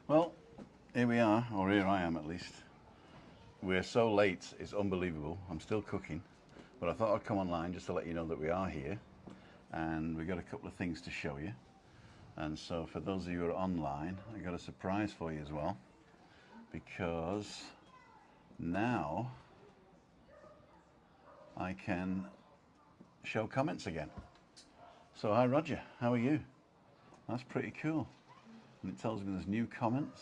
Well, here we are, or here I am at least. We're so late, it's unbelievable. I'm still cooking, but I thought I'd come online just to let you know that we are here, and we've got a couple of things to show you. And so for those of you who are online, I've got a surprise for you as well, because now I can show comments again. So hi Roger, how are you? That's pretty cool. And it tells me there's new comments.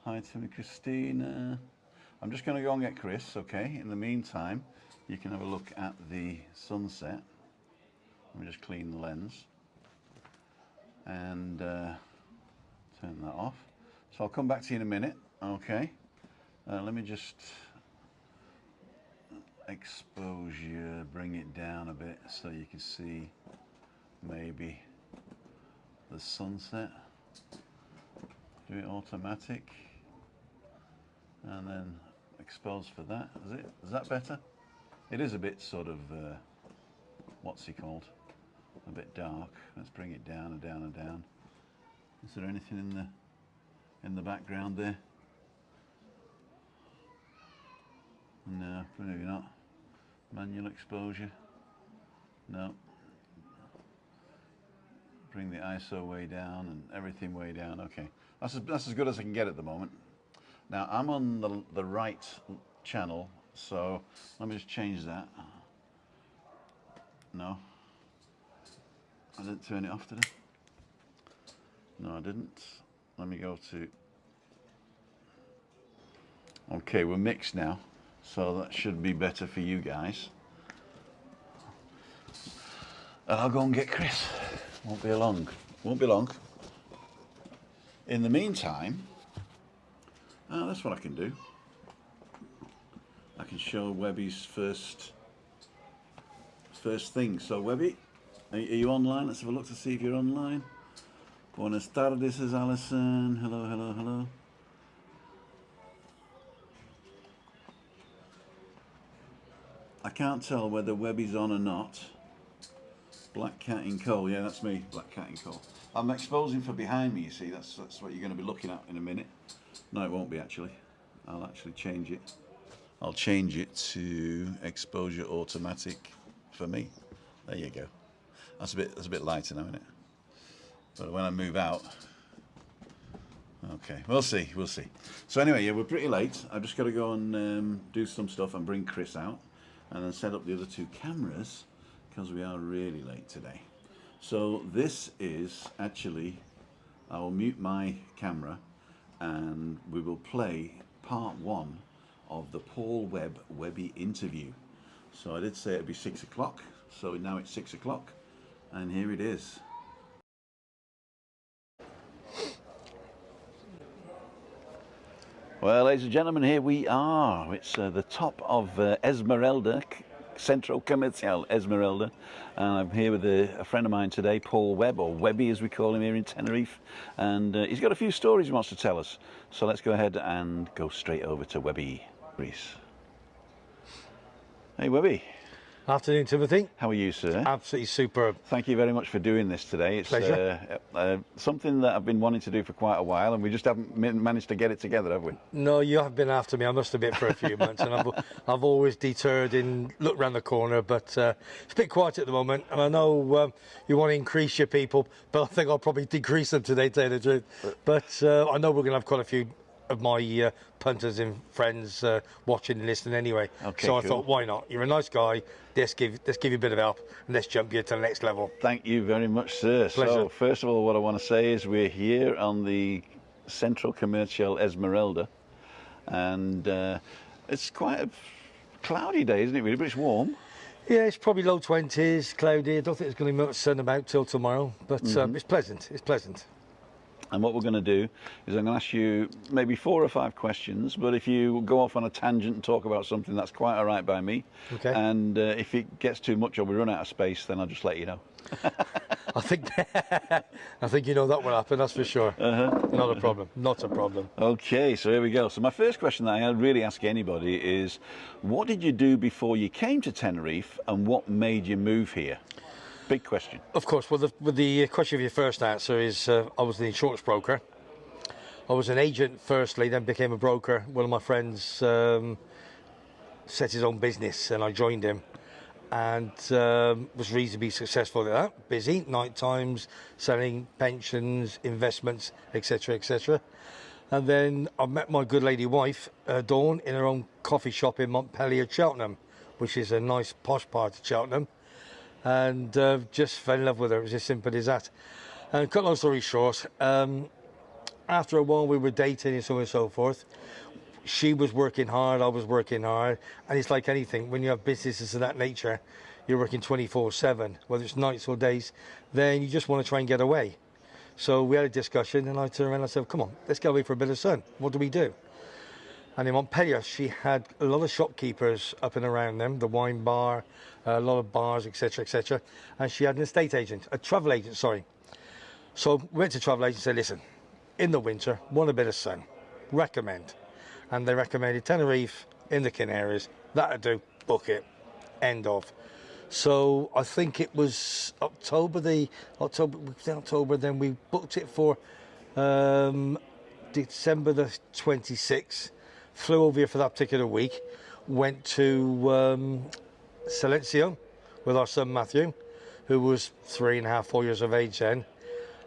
Hi Tim and Christina. I'm just going to go and get Chris, okay? In the meantime, you can have a look at the sunset. Let me just clean the lens and turn that off. So I'll come back to you in a minute, okay? Let me just exposure, bring it down a bit so you can see maybe the sunset. Do it automatic and then expose for that. Is that better? It is a bit sort of what's he called, a bit dark. Let's bring it down and down and down. Is there anything in the background there? No, maybe not. Manual exposure, no. Bring the ISO way down and everything way down. Okay, that's as good as I can get at the moment. Now I'm on the right channel, so let me just change that. No, I didn't turn it off, did I? No, I didn't. Let me go to. Okay, we're mixed now, so that should be better for you guys. And I'll go and get Chris. Won't be long. Won't be long. In the meantime, that's what I can do. I can show Webby's first thing. So Webby, are you online? Let's have a look to see if you're online. Buenas tardes, says Alison. Hello, hello, hello. I can't tell whether Webby's on or not. Black cat in coal, yeah, that's me, black cat in coal. I'm exposing for behind me, you see, that's what you're going to be looking at in a minute. No, it won't be actually. I'll actually change it. I'll change it to exposure automatic for me. There you go. That's a bit lighter now, isn't it? But when I move out, okay, we'll see. So anyway, yeah, we're pretty late. I've just got to go and do some stuff and bring Chris out, and then set up the other two cameras, because we are really late today. So this is actually, I will mute my camera and we will play part one of the Paul Webb Webby interview. So I did say it'd be 6 o'clock, so now it's 6 o'clock and here it is. Well, ladies and gentlemen, here we are. It's the top of Esmeralda, Centro Comercial Esmeralda, and I'm here with a friend of mine today, Paul Webb, or Webby as we call him here in Tenerife, and he's got a few stories he wants to tell us. So let's go ahead and go straight over to Webby. Hey Webby. Afternoon, Timothy. How are you, sir? Absolutely superb. Thank you very much for doing this today. It's pleasure. Something that I've been wanting to do for quite a while, and we just haven't managed to get it together, have we? No, you have been after me, I must admit, for a few months, and I've always deterred and looked round the corner, but it's a bit quiet at the moment, and I know you want to increase your people, but I think I'll probably decrease them today, to tell you the truth. But I know we're going to have quite a few of my punters and friends watching and listening anyway. Okay, so I thought, why not? You're a nice guy. Let's give you a bit of help and let's jump you to the next level. Thank you very much, sir. Pleasure. So first of all, what I want to say is we're here on the Centro Comercial Esmeralda, and it's quite a cloudy day, isn't it? Really, but it's warm. Yeah, it's probably low 20s, cloudy. I don't think there's going to be much sun about till tomorrow, but it's pleasant. It's pleasant. And what we're going to do is I'm going to ask you maybe 4 or 5 questions, but if you go off on a tangent and talk about something, that's quite all right by me. Okay. And if it gets too much or we run out of space, then I'll just let you know. I think you know that will happen, that's for sure. Not a problem, not a problem. Okay, so here we go. So my first question that I really ask anybody is, what did you do before you came to Tenerife and what made you move here? Big question. Of course. Well, the question of your first answer is I was the insurance broker. I was an agent firstly, then became a broker. One of my friends set his own business and I joined him, and was reasonably successful at that. Busy, night times, selling pensions, investments, etc., etc. And then I met my good lady wife, Dawn, in her own coffee shop in Montpellier, Cheltenham, which is a nice posh part of Cheltenham, and just fell in love with her. It was as simple as that. And cut long story short, after a while we were dating and so on and so forth. She was working hard, I was working hard, and it's like anything, when you have businesses of that nature, you're working 24/7, whether it's nights or days, then you just want to try and get away. So we had a discussion, and I turned around and I said, come on, let's get away for a bit of sun. What do we do? And in Montpellier, she had a lot of shopkeepers up and around them, the wine bar, a lot of bars, etc., etc. And she had an estate agent, a travel agent, sorry. So we went to travel agent and said, listen, in the winter, want a bit of sun, recommend. And they recommended Tenerife in the Canaries. That'll do, book it, end of. So I think it was October, then we booked it for December the 26th, flew over here for that particular week, went to Silencio with our son Matthew, who was 3.5, 4 years of age then,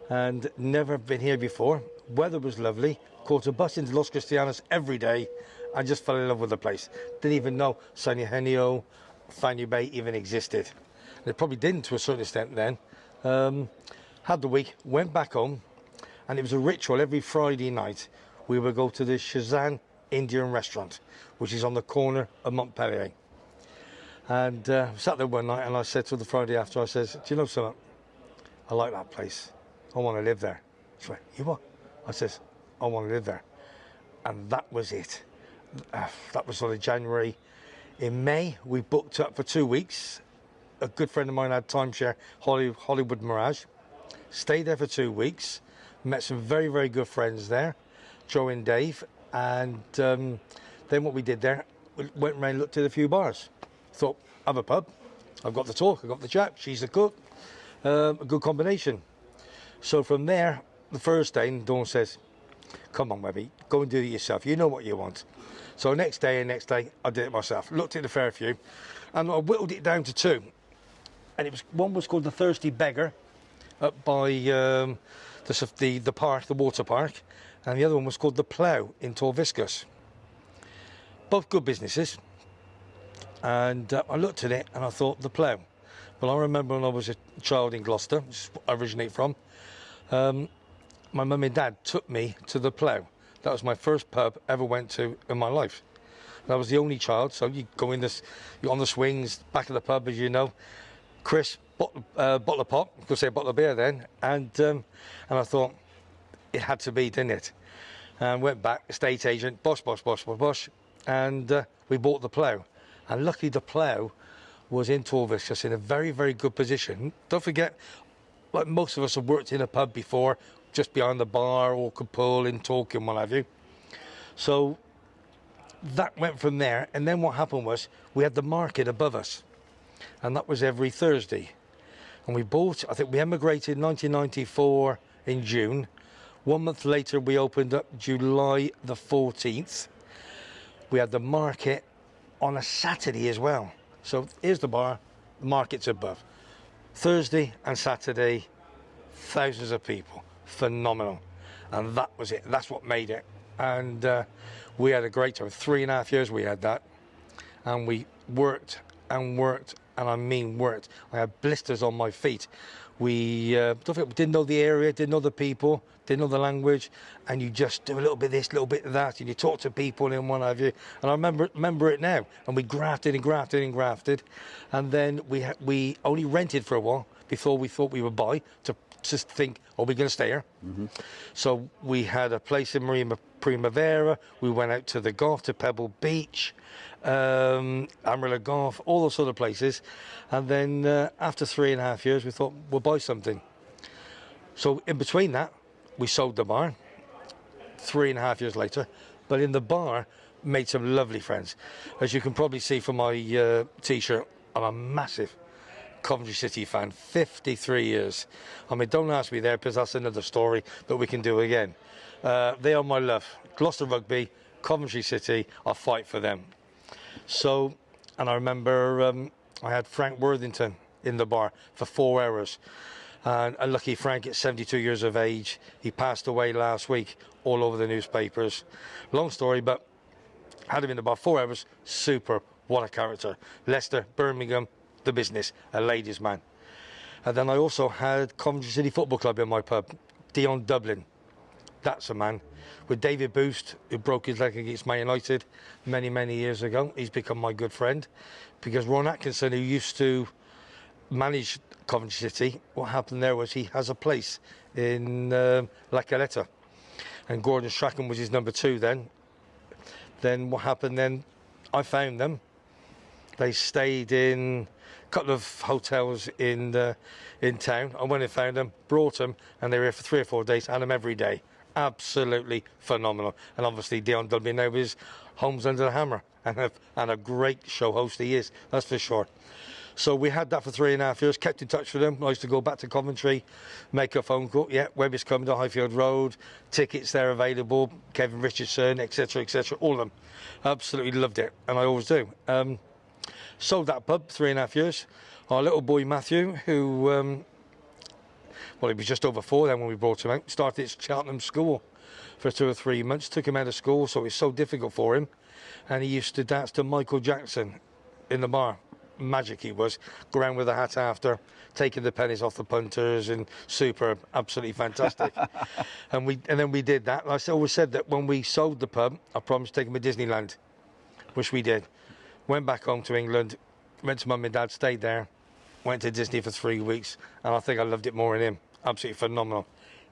and never been here before. Weather was lovely, caught a bus into Los Cristianos every day, and just fell in love with the place. Didn't even know San Eugenio, Fanny Bay even existed. It probably didn't to a certain extent then. Had the week, went back home, and it was a ritual. Every Friday night we would go to the Shazan Indian restaurant, which is on the corner of Montpellier. And sat there one night and I said to the Friday after, I says, do you know something? I like that place. I want to live there. She went, you what? I says, I want to live there. And that was it. That was sort of January. In May, we booked up for 2 weeks. A good friend of mine had timeshare, Hollywood Mirage. Stayed there for 2 weeks. Met some very, very good friends there, Joe and Dave. And then what we did there, we went around and looked at a few bars. Thought, have a pub. I've got the talk, I've got the chat, she's the cook. A good combination. So from there, the first day, Dawn says, come on, Webby, go and do it yourself. You know what you want. So next day, I did it myself. Looked at the fair few, and I whittled it down to 2. And it was one was called the Thirsty Beggar, up by the park, the water park, and the other one was called the Plough in Torviscus. Both good businesses. And I looked at it and I thought, the Plough. Well, I remember when I was a child in Gloucester, which is where I originate from, my mum and dad took me to the Plough. That was my first pub I ever went to in my life. And I was the only child, so you go in this, you're on the swings, back of the pub, as you know. Chris, bottle of pop, I could say a bottle of beer then, and I thought it had to be, didn't it? And went back, estate agent, bosh, and we bought the Plough. And luckily the Plough was in Torviscus in a very, very good position. Don't forget, like most of us have worked in a pub before, just behind the bar, or could pull and talk and what have you. So that went from there, and then what happened was we had the market above us, and that was every Thursday. And we bought, I think we emigrated in 1994 in June. 1 month later we opened up July the 14th. We had the market on a Saturday as well. So here's the bar, the market's above. Thursday and Saturday, thousands of people, phenomenal. And that was it, that's what made it. And we had a great time, 3.5 years we had that. And we worked and worked, and I mean worked. I had blisters on my feet. We didn't know the area, didn't know the people, didn't know the language, and you just do a little bit of this, a little bit of that, and you talk to people and what have you. And I remember it now. And we grafted and grafted and grafted, and then we only rented for a while before we thought we would buy, to just think, are we going to stay here? Mm-hmm. So we had a place in Marina Primavera. We went out to the Gulf, to Pebble Beach, Amarillo Golf, all those sort of places. And then after 3.5 years, we thought we'll buy something. So in between that, we sold the bar 3.5 years later. But in the bar, made some lovely friends. As you can probably see from my t-shirt, I'm a massive Coventry City fan, 53 years. I mean, don't ask me there because that's another story that we can do again. They are my love. Gloucester Rugby, Coventry City, I fight for them. So, and I remember I had Frank Worthington in the bar for 4 hours. And lucky Frank, at 72 years of age, he passed away last week, all over the newspapers. Long story, but had him in the bar 4 hours, super, what a character. Leicester, Birmingham, the business, a ladies' man. And then I also had Coventry City Football Club in my pub, Dion Dublin. That's a man. With David Boost, who broke his leg against Man United many, many years ago. He's become my good friend. Because Ron Atkinson, who used to manage Coventry City, what happened there was he has a place in La Caleta. And Gordon Strachan was his number 2 then. Then what happened then, I found them. They stayed in a couple of hotels in town. I went and found them, brought them, and they were here for 3 or 4 days, had them every day. Absolutely phenomenal. And obviously Dion Dublin now is Homes Under the Hammer, and a great show host he is, that's for sure. So we had that for 3.5 years, kept in touch with them. I used to go back to Coventry, make a phone call. Yeah, Webb is coming to Highfield Road, tickets there available, Kevin Richardson, etc., etc., all of them. Absolutely loved it, and I always do. Sold that pub 3.5 years. Our little boy Matthew, who, well, he was just over 4 then when we brought him out, started at Cheltenham School for 2 or 3 months, took him out of school, so it was so difficult for him. And he used to dance to Michael Jackson in the bar. Magic he was, go around with a hat after, taking the pennies off the punters, and superb, absolutely fantastic. and then we did that. And I always said that when we sold the pub, I promised to take him to Disneyland, which we did. Went back home to England, went to Mum and Dad, stayed there, went to Disney for 3 weeks, and I think I loved it more than him. Absolutely phenomenal.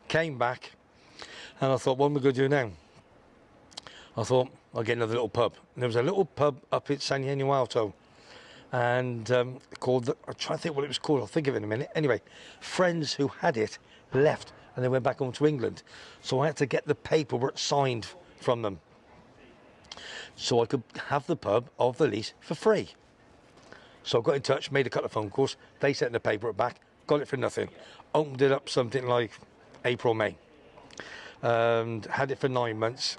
Came back, and I thought, what am I going to do now? I thought, I'll get another little pub. And there was a little pub up at San Eugenio Alto, and called, I'm trying to think what it was called, I'll think of it in a minute. Anyway, friends who had it left, and they went back home to England. So I had to get the paperwork signed from them, so I could have the pub of the lease for free. So I got in touch, made a couple of phone calls. They sent the paperwork back, got it for nothing. Opened it up something like April, May. And had it for 9 months.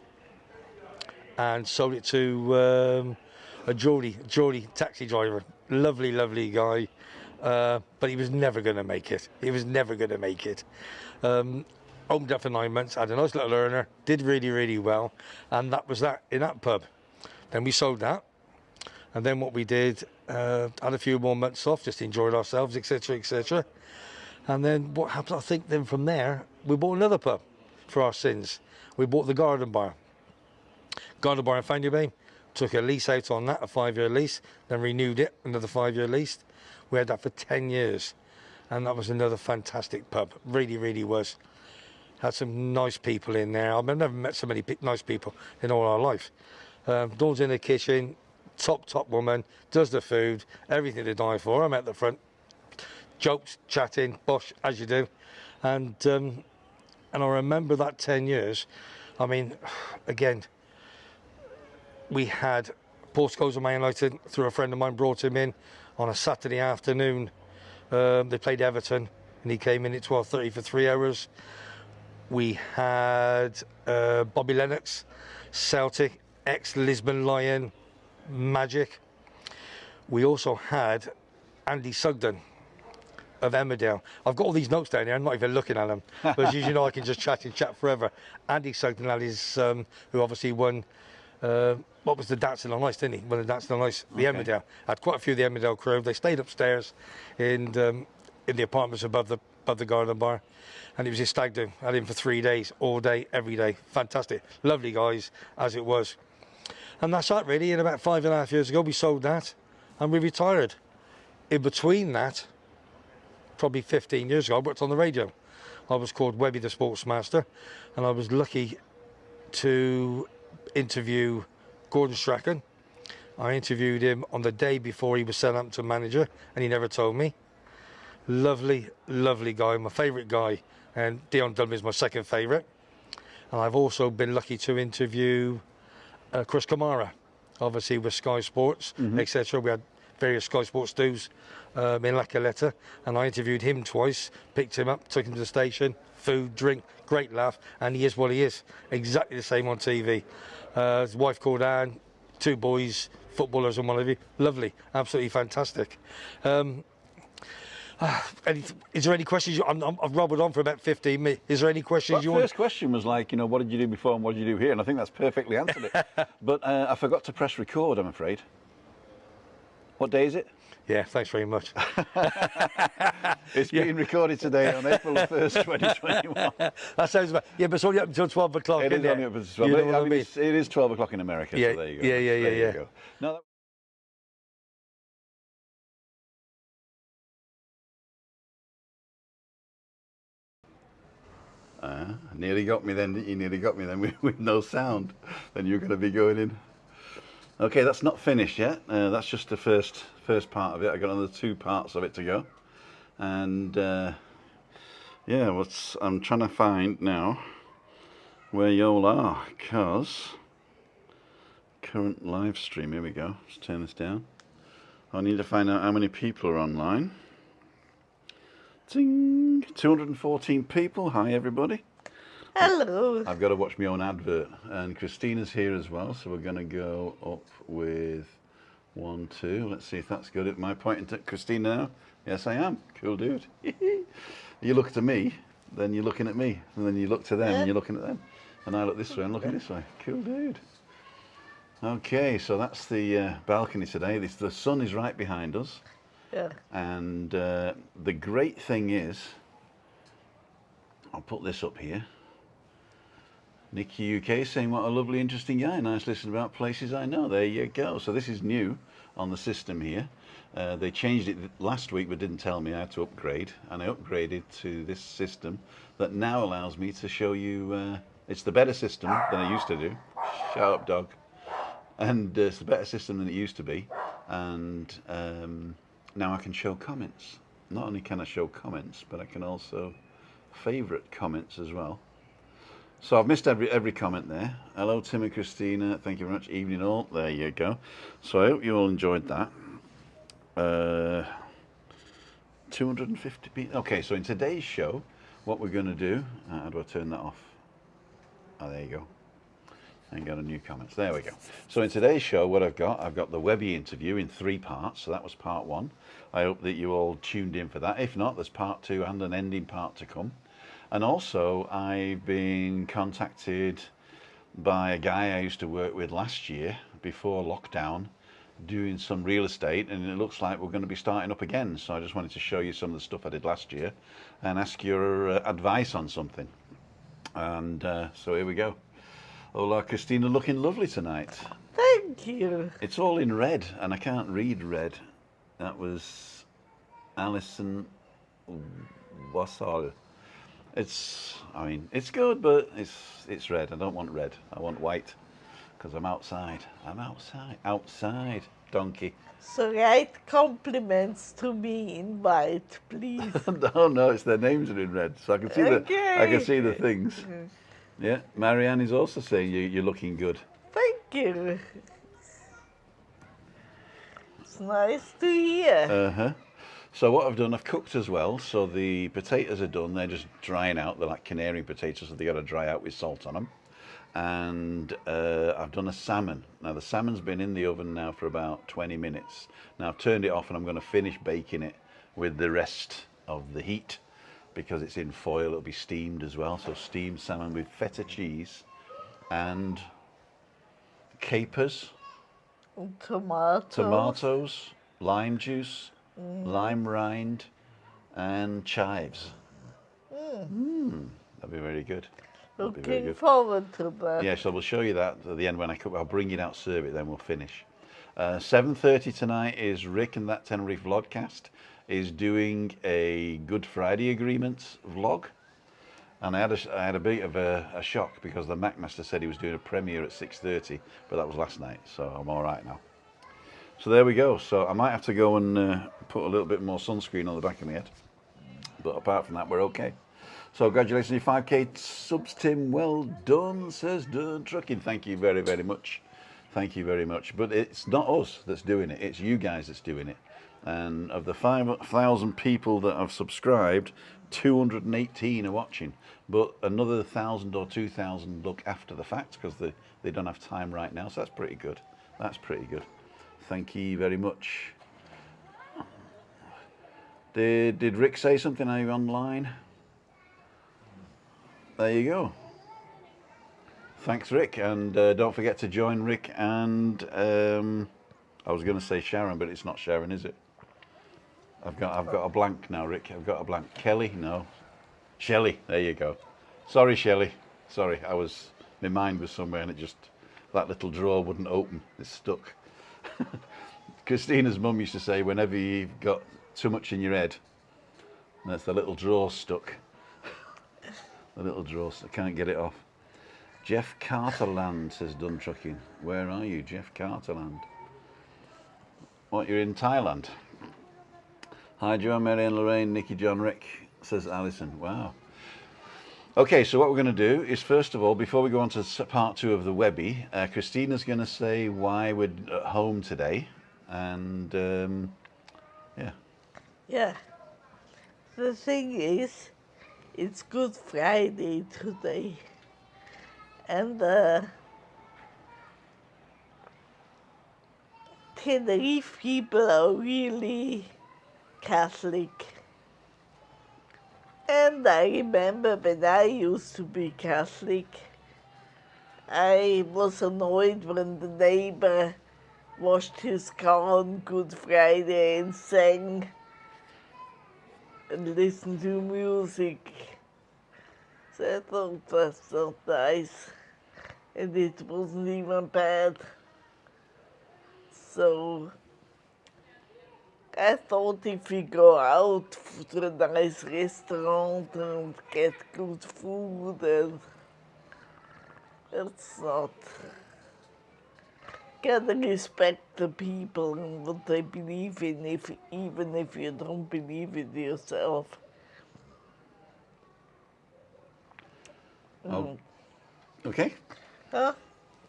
And sold it to a Geordie taxi driver. Lovely, lovely guy. But he was never going to make it. He was never going to make it. Opened up for 9 months, had a nice little earner, did really, really well. And that was that in that pub. Then we sold that. And then what we did, had a few more months off, just enjoyed ourselves, etc., etc. And then what happened, I think then from there, we bought another pub for our sins. We bought the Garden Bar. Garden Bar in Faneuil Bay. Took a lease out on that, a 5-year lease, then renewed it, another 5-year lease. We had that for 10 years. And that was another fantastic pub. Really, really was. Had some nice people in there. I've never met so many nice people in all our life. Dawn's in the kitchen, top woman, does the food, everything to die for. I'm at the front, jokes, chatting, bosh, as you do. And I remember that 10 years. I mean, again, we had Paul Scholes of Man United, through a friend of mine, brought him in on a Saturday afternoon. They played Everton, and he came in at 12:30 for 3 hours. We had Bobby Lennox, Celtic, ex-Lisbon Lion, Magic. We also had Andy Sugden of Emmerdale. I've got all these notes down here, I'm not even looking at them. But as you know, I can just chat forever. Andy Sugden had his, who obviously won, what was the Dancing on Ice, didn't he? Won the Dancing on Ice, the Emmerdale. Had quite a few of the Emmerdale crew. They stayed upstairs in the apartments above the Garden Bar. And it was his stag do. Had him for 3 days, all day, every day. Fantastic. Lovely guys, as it was. And that's that really. And about 5.5 years ago, we sold that and we retired. In between that, probably 15 years ago, I worked on the radio. I was called Webby the Sportsmaster, and I was lucky to interview Gordon Strachan. I interviewed him on the day before he was sent up to manager, and he never told me. Lovely, lovely guy, my favourite guy, and Dion Dublin is my second favourite. And I've also been lucky to interview Chris Kamara, obviously with Sky Sports, etc. We had various Sky Sports do's in La Caleta, and I interviewed him twice, picked him up, took him to the station, food, drink, great laugh, and he is what he is, exactly the same on TV. His wife called Anne, 2 boys, footballers and what have you, lovely, absolutely fantastic. Is there any questions? I've robbled on for about 15 minutes. Is there any questions you want? First question was like, what did you do before and what did you do here? And I think that's perfectly answered it. But I forgot to press record, I'm afraid. What day is it? Yeah, thanks very much. It's being recorded today on April the 1st, 2021. That sounds about, yeah, but it's only up until 12 o'clock. It is only up until 12. You know what I mean? It is 12 o'clock in America, Yeah, so there you go. yeah. There you go. No, nearly got me then, you nearly got me then with no sound. Then you're going to be going in. Okay, that's not finished yet. That's just the first part of it. I've got another 2 parts of it to go. And yeah, I'm trying to find now where y'all are, because current live stream, here we go. Let's turn this down. I need to find out how many people are online. Ding! 214 people. Hi, everybody. Hello. I've got to watch my own advert. And Christina's here as well, so we're going to go up with 1, 2. Let's see if that's good. Am I pointing to Christina now? Yes, I am. Cool dude. You look to me, then you're looking at me. And then you look to them, and you're looking at them. And I look this way and looking this way. Cool dude. Okay, so that's the balcony today. The sun is right behind us. Yeah. And the great thing is, I'll put this up here. Nikki UK saying, what a lovely, interesting guy. Nice listening about places I know. There you go. So this is new on the system here. They changed it last week, but didn't tell me I had to upgrade. And I upgraded to this system that now allows me to show you. It's the better system than I used to do. Shut up, dog. And it's the better system than it used to be. And now I can show comments. Not only can I show comments, but I can also favourite comments as well. So I've missed every comment there. Hello, Tim and Christina. Thank you very much. Evening all. There you go. So I hope you all enjoyed that. 250 people. Okay, so in today's show, what we're going to do... how do I turn that off? Oh, there you go. And got a new comments. There we go. So in today's show, what I've got the WEBBY interview in 3 parts. So that was part 1. I hope that you all tuned in for that. If not, there's part 2 and an ending part to come. And also, I've been contacted by a guy I used to work with last year, before lockdown, doing some real estate, and it looks like we're going to be starting up again. So I just wanted to show you some of the stuff I did last year and ask your advice on something. And so here we go. Hola, Christina, looking lovely tonight. Thank you. It's all in red, and I can't read red. That was Alison Wassall. I mean, it's good, but it's red. I don't want red. I want white, because I'm outside. I'm outside, donkey. So write compliments to me in white, please. No, it's their names are in red, so I can see I can see the things. Yeah, Marianne is also saying you're looking good. Thank you. It's nice to hear. So what I've done, I've cooked as well. So the potatoes are done. They're just drying out. They're like canary potatoes, so they got to dry out with salt on them. And I've done a salmon. Now the salmon's been in the oven now for about 20 minutes. Now I've turned it off, and I'm going to finish baking it with the rest of the heat, because it's in foil. It'll be steamed as well. So steamed salmon with feta cheese and capers, tomatoes, lime juice, lime rind, and chives. That'll be very good. Looking forward to that. Yeah, so we'll show you that at the end when I cook. I'll bring it out, serve it, then we'll finish. 7:30 tonight is Rick and That Tenerife Vlogcast is doing a Good Friday Agreements vlog. And I had a bit of a shock, because the Macmaster said he was doing a premiere at 6:30, but that was last night, so I'm all right now. So there we go. So I might have to go and put a little bit more sunscreen on the back of my head. But apart from that, we're okay. So congratulations on your 5K subs, Tim. Well done, says Dern Trucking. Thank you very, very much. Thank you very much. But it's not us that's doing it. It's you guys that's doing it. And of the 5,000 people that have subscribed, 218 are watching. But another 1,000 or 2,000 look after the fact because they don't have time right now. So that's pretty good. That's pretty good. Thank you very much. Did Rick say something? Are you online? There you go. Thanks, Rick, and don't forget to join Rick and I was going to say Sharon, but it's not Sharon, is it? I've got a blank now, Rick. I've got a blank. Kelly, no. Shelley, there you go. Sorry, Shelley. Sorry, my mind was somewhere and that little drawer wouldn't open. It's stuck. Christina's mum used to say, whenever you've got too much in your head, that's the little drawer stuck. The little drawer, I can't get it off. Jeff Carterland says Done Trucking. Where are you, Jeff Carterland? What, you're in Thailand? Hi, Joan, Mary and Lorraine, Nikki, John, Rick, says Alison. Wow. Okay, so what we're going to do is, first of all, before we go on to part 2 of the Webby, Christina's going to say why we're at home today. And, yeah. Yeah. The thing is, it's Good Friday today. And Tenerife people are really Catholic. And I remember when I used to be Catholic, I was annoyed when the neighbor washed his car on Good Friday and sang and listened to music. So I thought that's not nice. And it wasn't even bad. So I thought if we go out to a nice restaurant and get good food, and it's not. Gotta respect the people and what they believe in, even if you don't believe it yourself. Oh. Okay. Huh?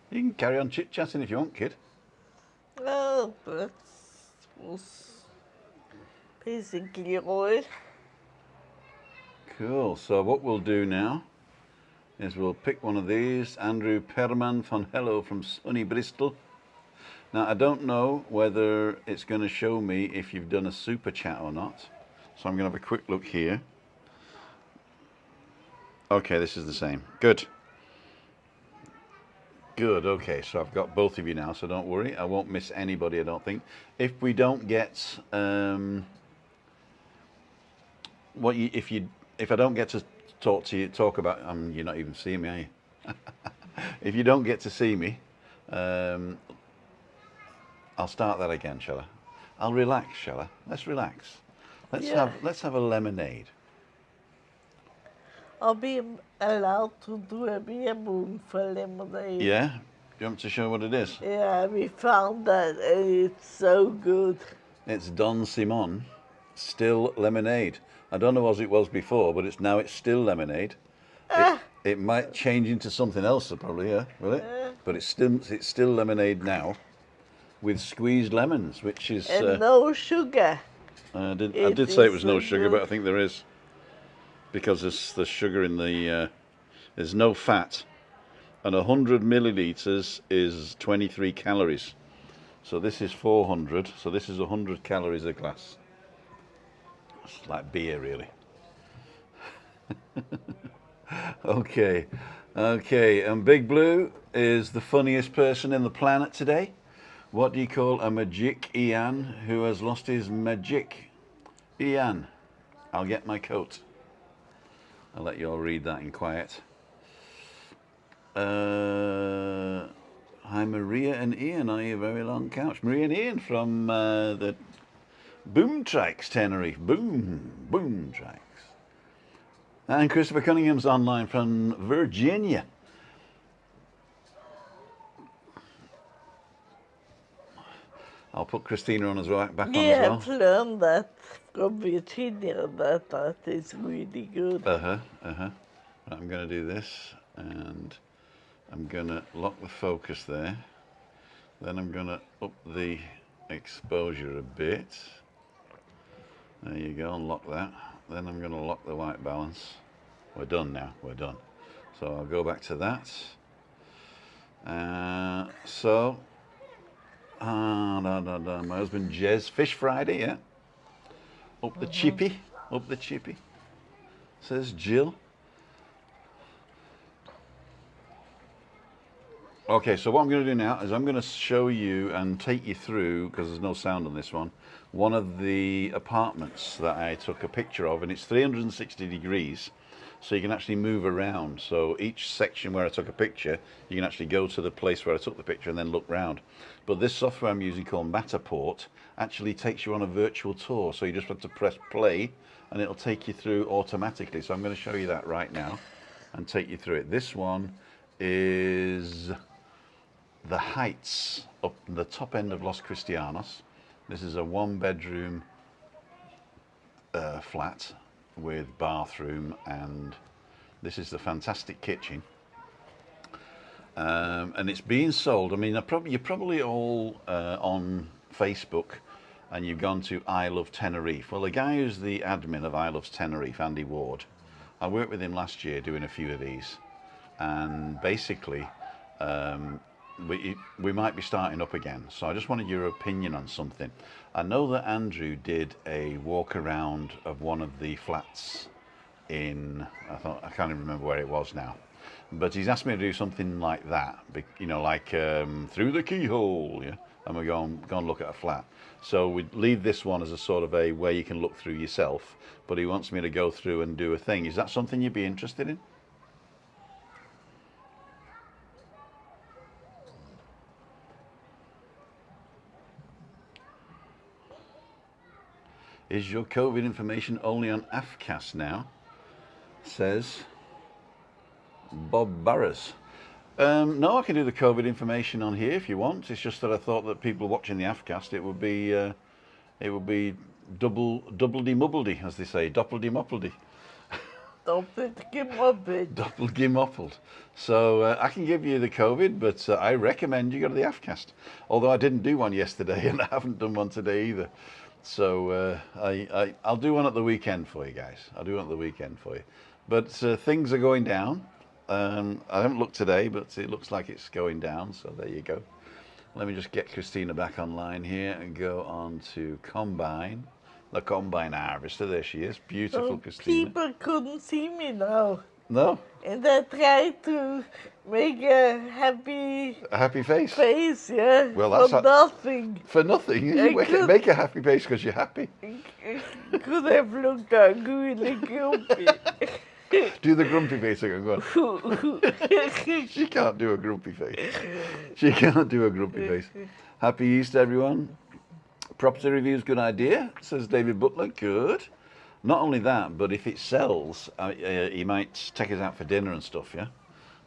You can carry on chit-chatting if you want, kid. Well, that was basically all. Cool. So what we'll do now is we'll pick one of these. Andrew Perman von Hello from sunny Bristol. Now, I don't know whether it's going to show me if you've done a super chat or not. So I'm going to have a quick look here. Okay, this is the same. Good. Good, okay, so I've got both of you now, so don't worry. I won't miss anybody, I don't think. If we don't get... if I don't get to talk about... you're not even seeing me, are you? If you don't get to see me, I'll start that again, shall I? I'll relax, shall I? Let's relax. Let's have a lemonade. I'll be allowed to do a beer moon for lemonade. Yeah? Do you want me to show what it is? Yeah, we found that and it's so good. It's Don Simon Still Lemonade. I don't know as it was before, but it's still lemonade. It might change into something else probably, yeah, will it? But it's still lemonade now with squeezed lemons, which is... And no sugar. I did say it was no sugar, but I think there is. Because there's sugar in the... there's no fat. And 100 millilitres is 23 calories. So this is 400, so this is 100 calories a glass. It's like beer, really. Okay, and Big Blue is the funniest person in the planet today. What do you call a magic Ian who has lost his magic? Ian, I'll get my coat. I'll let you all read that in quiet. Hi Maria and Ian, are you a very long couch? Maria and Ian from the Boom Tracks Tenerife. Boom Tracks. And Christopher Cunningham's online from Virginia. I'll put Christina on back on as well. I've learned that from Virginia, that is really good. I'm going to do this, and I'm going to lock the focus there. Then I'm going to up the exposure a bit. There you go, unlock that. Then I'm going to lock the white balance. We're done now, we're done. So I'll go back to that. My husband Jez, Fish Friday, yeah. Up the chippy, says Jill. Okay, so what I'm going to do now is I'm going to show you and take you through, because there's no sound on this one of the apartments that I took a picture of, and it's 360 degrees, so you can actually move around. So each section where I took a picture, you can actually go to the place where I took the picture and then look round. But this software I'm using called Matterport actually takes you on a virtual tour, so you just have to press play and it'll take you through automatically. So I'm going to show you that right now and take you through it. This one is the Heights up the top end of Los Cristianos. This is a 1-bedroom flat with bathroom, and this is the fantastic kitchen. And it's being sold. I mean, you're probably all on Facebook and you've gone to I Love Tenerife. Well, the guy who's the admin of I Love Tenerife, Andy Ward, I worked with him last year doing a few of these, and basically we might be starting up again. So I just wanted your opinion on something. I know that Andrew did a walk around of one of the flats in, I can't even remember where it was now, but he's asked me to do something like that, you know, like through the keyhole, yeah, and we're go and look at a flat. So we leave this one as a sort of a where you can look through yourself, but he wants me to go through and do a thing. Is that something you'd be interested in? Is your COVID information only on AFCAS now? Says Bob Barras. No, I can do the COVID information on here if you want. It's just that I thought that people watching the AFCAST, it would be double-de-mubbledy, as they say, doppeldy-moppledy. Doppelgemoppeled. So I can give you the COVID, but I recommend you go to the AFCAST. Although I didn't do one yesterday and I haven't done one today either. So I'll do one at the weekend for you guys. I'll do one at the weekend for you. But things are going down. I haven't looked today, but it looks like it's going down. So there you go. Let me just get Christina back online here and go on to Combine. The Combine Harvester. There she is. Beautiful, Christina. People couldn't see me now. No? And I tried to make a happy face? Yeah. Well, that's for nothing. For nothing? You make a happy face because you're happy. Could have looked really grumpy. Do the grumpy face again, go on. She can't do a grumpy face. She can't do a grumpy face. Happy Easter, everyone. Property reviews, good idea, says David Butler. Good. Not only that, but if it sells, he might take us out for dinner and stuff, yeah?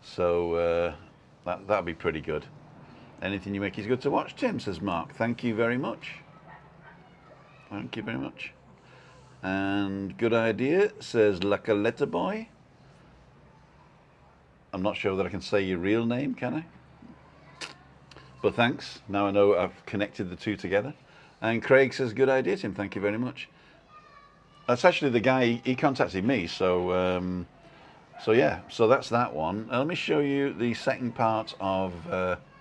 So that'd be pretty good. Anything you make is good to watch, Tim, says Mark. Thank you very much. Thank you very much. And good idea, says La Caleta Boy. I'm not sure that I can say your real name, can I? But thanks. Now I know I've connected the two together. And Craig says, good idea, Tim. Thank you very much. That's actually the guy, he contacted me, so yeah, so that's that one. Let me show you the second part of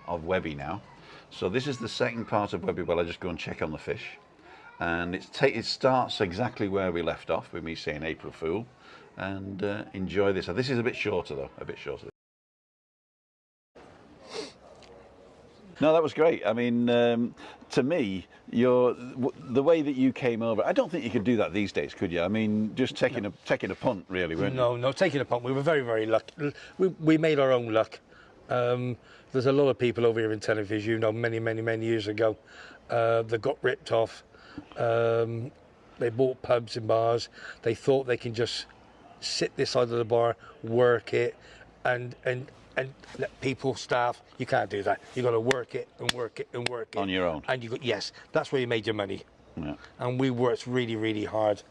WEBBY now. So this is the second part of WEBBY. Well, I just go and check on the fish, and it starts exactly where we left off with me saying April Fool, and enjoy this. So this is a bit shorter though, a bit shorter. No, that was great. I mean, to me, the way that you came over, I don't think you could do that these days, could you? I mean, just taking a punt, really, weren't you? No, taking a punt. We were very, very lucky. We made our own luck. There's a lot of people over here in Tenerife, you know, many, many, many years ago, that got ripped off. They bought pubs and bars. They thought they can just sit this side of the bar, work it, and let people, staff, you can't do that. You got to work it and work it and work it on your own. And yes, that's where you made your money. Yeah. And we worked really, really hard,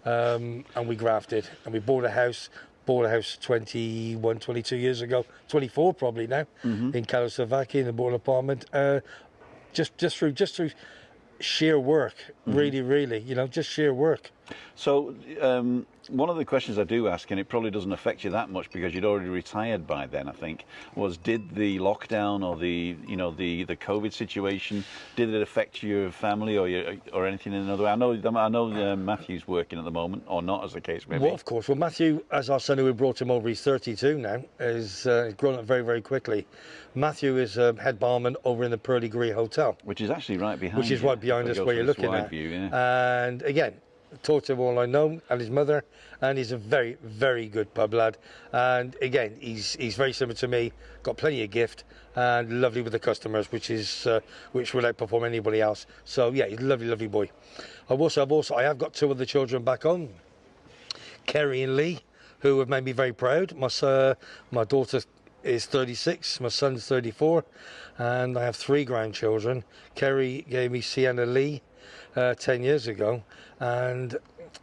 and we grafted, and we bought a house 21, 22 years ago, 24 probably now, in Slovakia, and bought an apartment. just through sheer work, really, just sheer work. So one of the questions I do ask, and it probably doesn't affect you that much because you'd already retired by then, I think, was did the lockdown or the COVID situation, did it affect your family or anything in another way? I know Matthew's working at the moment, or not, as the case may be. Well, of course. Well, Matthew, as our son who we brought him over, he's 32 now, is grown up very, very quickly. Matthew is head barman over in the Pearly Gree Hotel, which is actually right behind. Which is right behind us, where you're looking at. View, yeah. And again, talked to him all I know, and his mother, and he's a very, very good pub lad. And again, he's very similar to me, got plenty of gift, and lovely with the customers, which will outperform anybody else. So yeah, he's a lovely, lovely boy. I have got two other children back home, Kerry and Lee, who have made me very proud. My daughter is 36, my son's 34, and I have 3 grandchildren. Kerry gave me Sienna Lee 10 years ago, and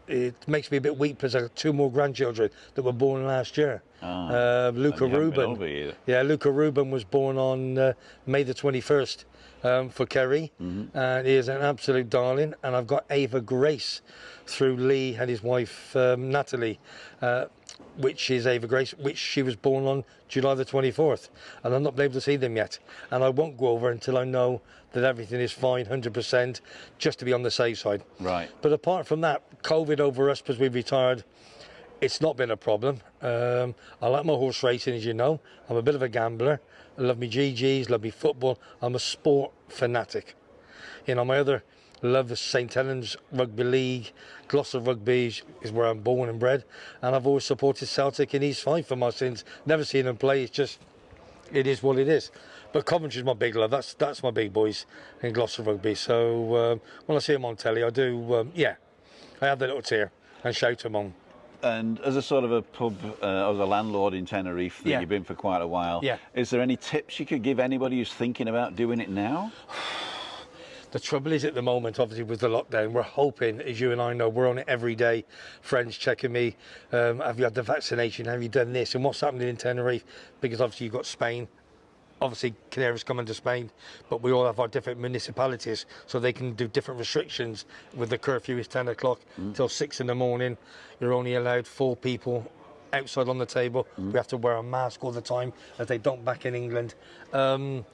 it makes me a bit weak because I got 2 more grandchildren that were born last year. Luca Rubin. Yeah, Luca Rubin was born on May the 21st for Kerry, and he is an absolute darling. And I've got Ava Grace through Lee and his wife Natalie, which is Ava Grace, which she was born on July the 24th, and I'm not been able to see them yet, and I won't go over until I know that everything is fine, 100%, just to be on the safe side. Right. But apart from that, COVID over us, because we've retired, it's not been a problem. I like my horse racing, as you know. I'm a bit of a gambler. I love me GGs, love me football. I'm a sport fanatic. My other love is St Helens Rugby League. Gloucester Rugby is where I'm born and bred, and I've always supported Celtic and East Fife for my sins. Never seen them play. It is what it is. But Coventry's my big love. That's my big boys in Gloucester Rugby. So when I see them on telly, I do. I have the little tear and shout them on. And as a sort of a pub, as a landlord in Tenerife that you've been for quite a while, is there any tips you could give anybody who's thinking about doing it now? The trouble is, at the moment, obviously, with the lockdown, we're hoping, as you and I know, we're on it every day. Friends checking me, have you had the vaccination? Have you done this? And what's happening in Tenerife? Because obviously you've got Spain. Obviously, Canaries come under Spain, but we all have our different municipalities, so they can do different restrictions. With the curfew is 10 o'clock till 6 in the morning. You're only allowed 4 people outside on the table. We have to wear a mask all the time, as they don't back in England. And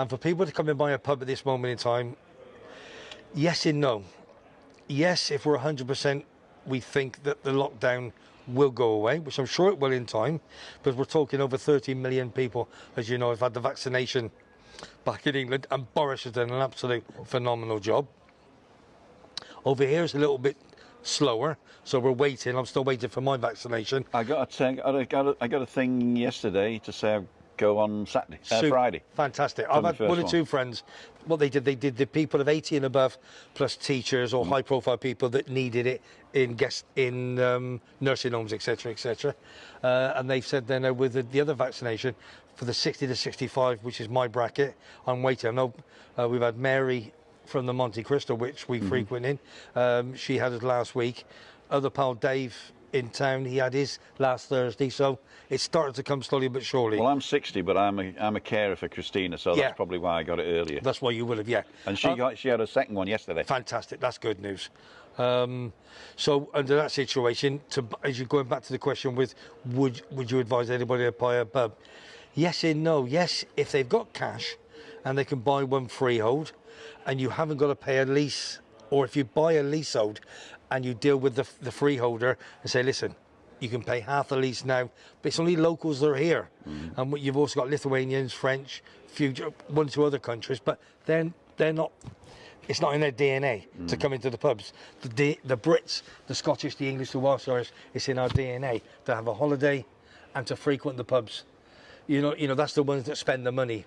for people to come and buy a pub at this moment in time, yes and no. Yes, if we're 100%, we think that the lockdown will go away, which I'm sure it will in time, because we're talking over 30 million people, as you know, have had the vaccination back in England, and Boris has done an absolute phenomenal job. Over here it's a little bit slower, so we're waiting. I'm still waiting for my vaccination. I got a thing yesterday to say go on Friday. Fantastic. I've had 1 or 2 friends. What they did the people of 80 and above, plus teachers or high-profile people that needed it in nursing homes, etc., etc. And they've said then with the other vaccination for the 60 to 65, which is my bracket, I'm waiting. I know we've had Mary from the Monte Cristo, which we frequent in. She had it last week. Other pal Dave in town, he had his last Thursday, so it's starting to come slowly but surely. Well, I'm 60, but I'm a carer for Christina, so that's probably why I got it earlier. That's why you would have, And she had a second one yesterday. Fantastic, that's good news. So under that situation, as you're going back to the question with would you advise anybody to buy a pub? Yes and no. Yes, if they've got cash and they can buy one freehold, and you haven't got to pay a lease, or if you buy a leasehold and you deal with the freeholder and say, listen, you can pay half the lease now, but it's only locals that are here. And you've also got Lithuanians, French, 1 or 2 other countries, but they're not, it's not in their DNA to come into the pubs. The Brits, the Scottish, the English, the Welsh, it's in our DNA to have a holiday and to frequent the pubs. You know, that's the ones that spend the money.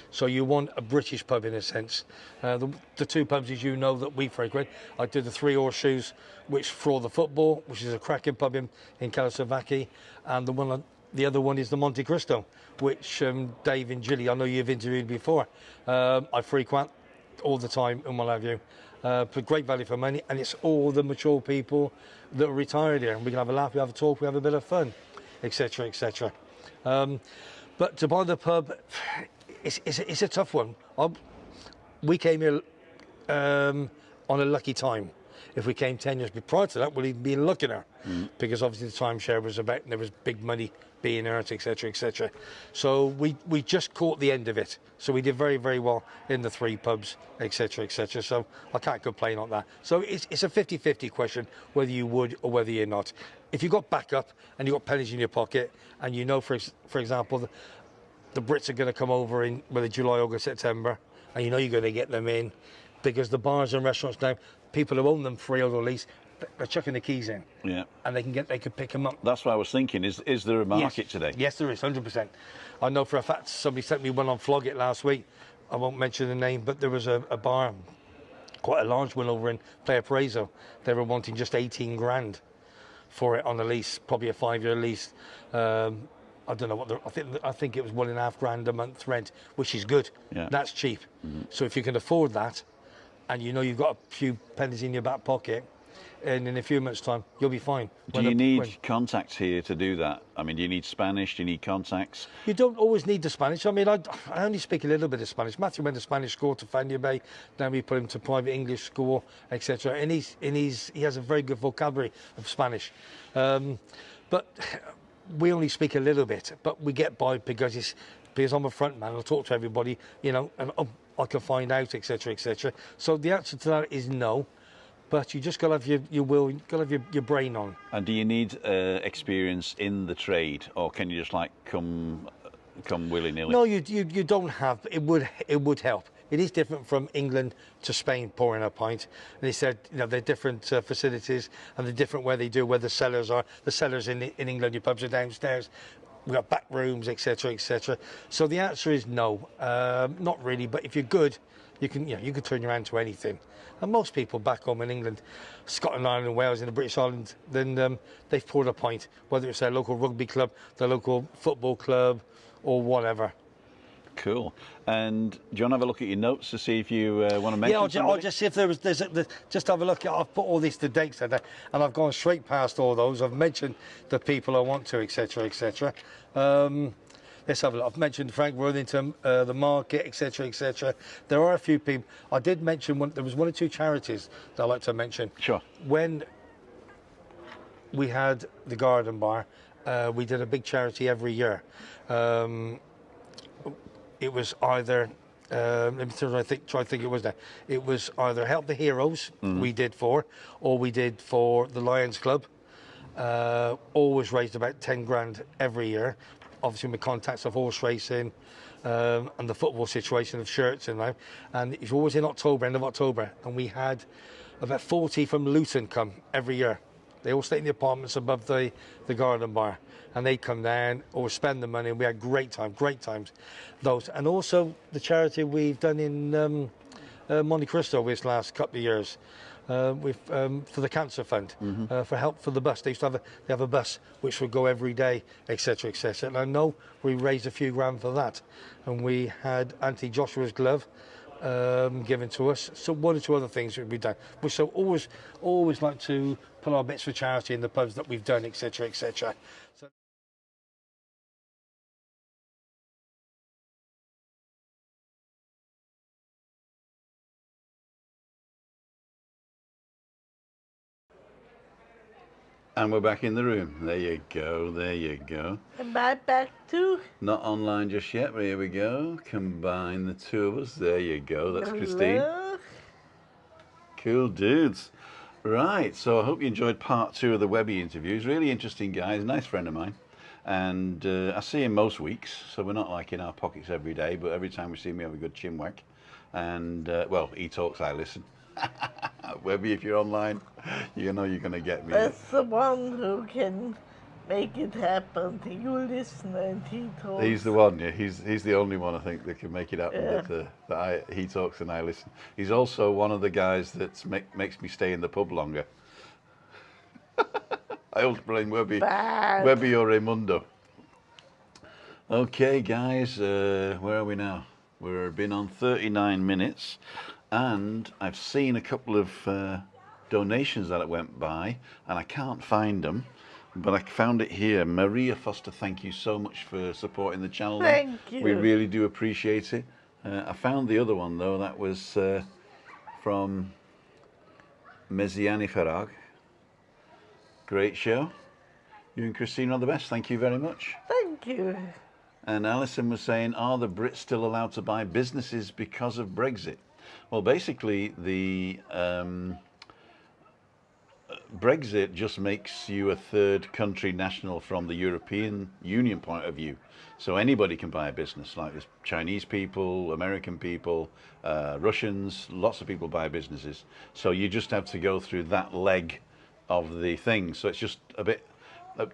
So you want a British pub in a sense. The 2 pubs, as you know, that we frequent, I do the 3 Horseshoes, which for the football, which is a cracking pub in Kalasovaki, and the other one is the Monte Cristo, which Dave and Gilly, I know you've interviewed before. I frequent all the time and what have you. For great value for money, and it's all the mature people that are retired here, and we can have a laugh, we have a talk, we have a bit of fun, etc., etc. But to buy the pub, it's a tough one. we came here on a lucky time. If we came 10 years prior to that, we'd even be luckier, because obviously the timeshare was about, and there was big money being earned, etc., etc. So we just caught the end of it. So we did very, very well in the 3 pubs, etc., etc. So I can't complain on that. So it's a 50-50 question whether you would or whether you're not. If you've got backup and you've got pennies in your pocket, and you know, for example, the Brits are going to come over in whether July, August, September, and you know you're going to get them in, because the bars and restaurants now, people who own them free or lease, they're chucking the keys in. Yeah. And they can pick them up. That's what I was thinking. Is there a market today? Yes, there is, 100%. I know for a fact somebody sent me one on Flogget last week. I won't mention the name, but there was a bar, quite a large one over in Playa Paraiso. They were wanting just 18 grand for it on a lease, probably a 5-year lease. I don't know what I think it was £1.5 grand a month rent, which is good. Yeah. That's cheap. So if you can afford that, and you know you've got a few pennies in your back pocket, and in a few months' time, you'll be fine. Do you need contacts here to do that? I mean, do you need Spanish? Do you need contacts? You don't always need the Spanish. I mean, I only speak a little bit of Spanish. Matthew went to Spanish school to Fania Bay. Now we put him to private English school, etc. And he has a very good vocabulary of Spanish. But we only speak a little bit. But we get by because I'm a front man. I'll talk to everybody, you know, and I can find out, etc., etc. So the answer to that is no. But you just got to have your will, got to have your brain on. And do you need experience in the trade, or can you just like come willy-nilly? No, you don't have. It would help. It is different from England to Spain pouring a pint. And they said, you know, they're different facilities, and they're different where they do, where the cellars are. The cellars in England, your pubs are downstairs. We've got back rooms, etc., etc. So the answer is no, not really. But if you're good, you can turn your hand to anything. And most people back home in England, Scotland, Ireland, and Wales, in the British Islands, then they've poured a pint, whether it's their local rugby club, their local football club, or whatever. Cool. And do you want to have a look at your notes to see if you want to mention Yeah, I'll just see if just have a look. I've put all these to dates there, and I've gone straight past all those. I've mentioned the people I want to, etc., etc. Let's have a look. I've mentioned Frank Worthington, the market, etc., etc. There are a few people. I did mention there was 1 or 2 charities that I'd like to mention. Sure. When we had the Garden Bar, we did a big charity every year. It was either, let me try to think it was that. It was either Help the Heroes, we did for, or we did for the Lions Club. Always raised about 10 grand every year. Obviously, with contacts of horse racing and the football situation of shirts and that. And it's always in October, end of October. And we had about 40 from Luton come every year. They all stayed in the apartments above the Garden Bar. And they'd come down or spend the money, and we had great times. Those. And also the charity we've done in Monte Cristo this last couple of years. For the Cancer Fund, for help for the bus. They used to have a bus which would go every day, etc., etc. And I know we raised a few grand for that, and we had Anthony Joshua's glove given to us. So 1 or 2 other things that we've done. We so always like to put our bits for charity in the pubs that we've done, etc., etc. So And we're back in the room. There you go, there you go. Am I back too? Not online just yet, but here we go. Combine the 2 of us. There you go. That's Christine. Hello? Cool dudes. Right, so I hope you enjoyed part 2 of the WEBBY interviews. Really interesting guy. He's a nice friend of mine. And I see him most weeks, so we're not like in our pockets every day, but every time we see him, we have a good chin whack. And, well, he talks, I listen. WEBBY, if you're online, you know you're going to get me. That's the one who can make it happen. You listen and he talks. He's the one, yeah. He's the only one, I think, that can make it happen. Yeah. He talks and I listen. He's also one of the guys that makes me stay in the pub longer. I always blame WEBBY or Raimundo. Okay, guys, where are we now? We've been on 39 minutes. And I've seen a couple of donations that went by, and I can't find them, but I found it here. Maria Foster, thank you so much for supporting the channel. Thank you. We really do appreciate it. I found the other one though. That was from Meziani Farag. Great show. You and Christine are the best. Thank you very much. Thank you. And Alison was saying, are the Brits still allowed to buy businesses because of Brexit? Well, basically, the Brexit just makes you a third country national from the European Union point of view. So anybody can buy a business, like there's Chinese people, American people, Russians, lots of people buy businesses. So you just have to go through that leg of the thing. So it's just a bit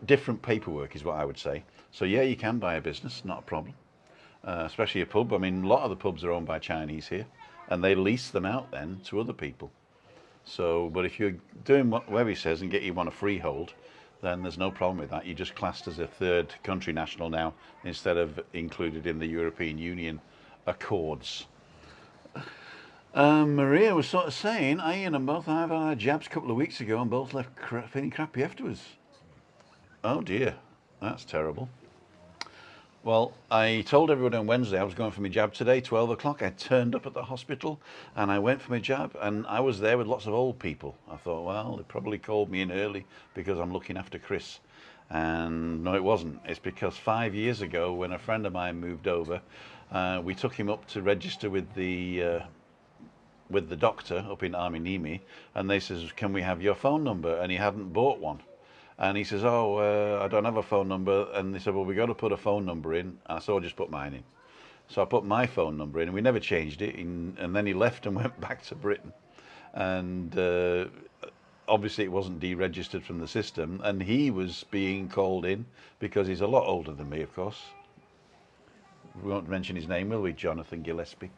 different paperwork is what I would say. So yeah, you can buy a business, not a problem. Especially a pub. I mean, a lot of the pubs are owned by Chinese here, and they lease them out then to other people. So, but if you're doing what Webby says and you want a freehold, then there's no problem with that. You're just classed as a third country national now, instead of included in the European Union accords. Maria was sort of saying, Ian and both I've had our jabs a couple of weeks ago and both left feeling crappy afterwards. Oh dear, that's terrible. Well, I told everyone on Wednesday I was going for my jab today, 12 o'clock. I turned up at the hospital and I went for my jab, and I was there with lots of old people. I thought, well, they probably called me in early because I'm looking after Chris. And no, it wasn't. It's because 5 years ago, when a friend of mine moved over, we took him up to register with the doctor up in Arminimi, and they says, can we have your phone number? And he hadn't bought one. And he says, oh, I don't have a phone number. And they said, well, we got to put a phone number in. And so I just put mine in. So I put my phone number in, and we never changed it. And then he left and went back to Britain. And obviously it wasn't deregistered from the system. And he was being called in because he's a lot older than me, of course. We won't mention his name, will we? Jonathan Gillespie.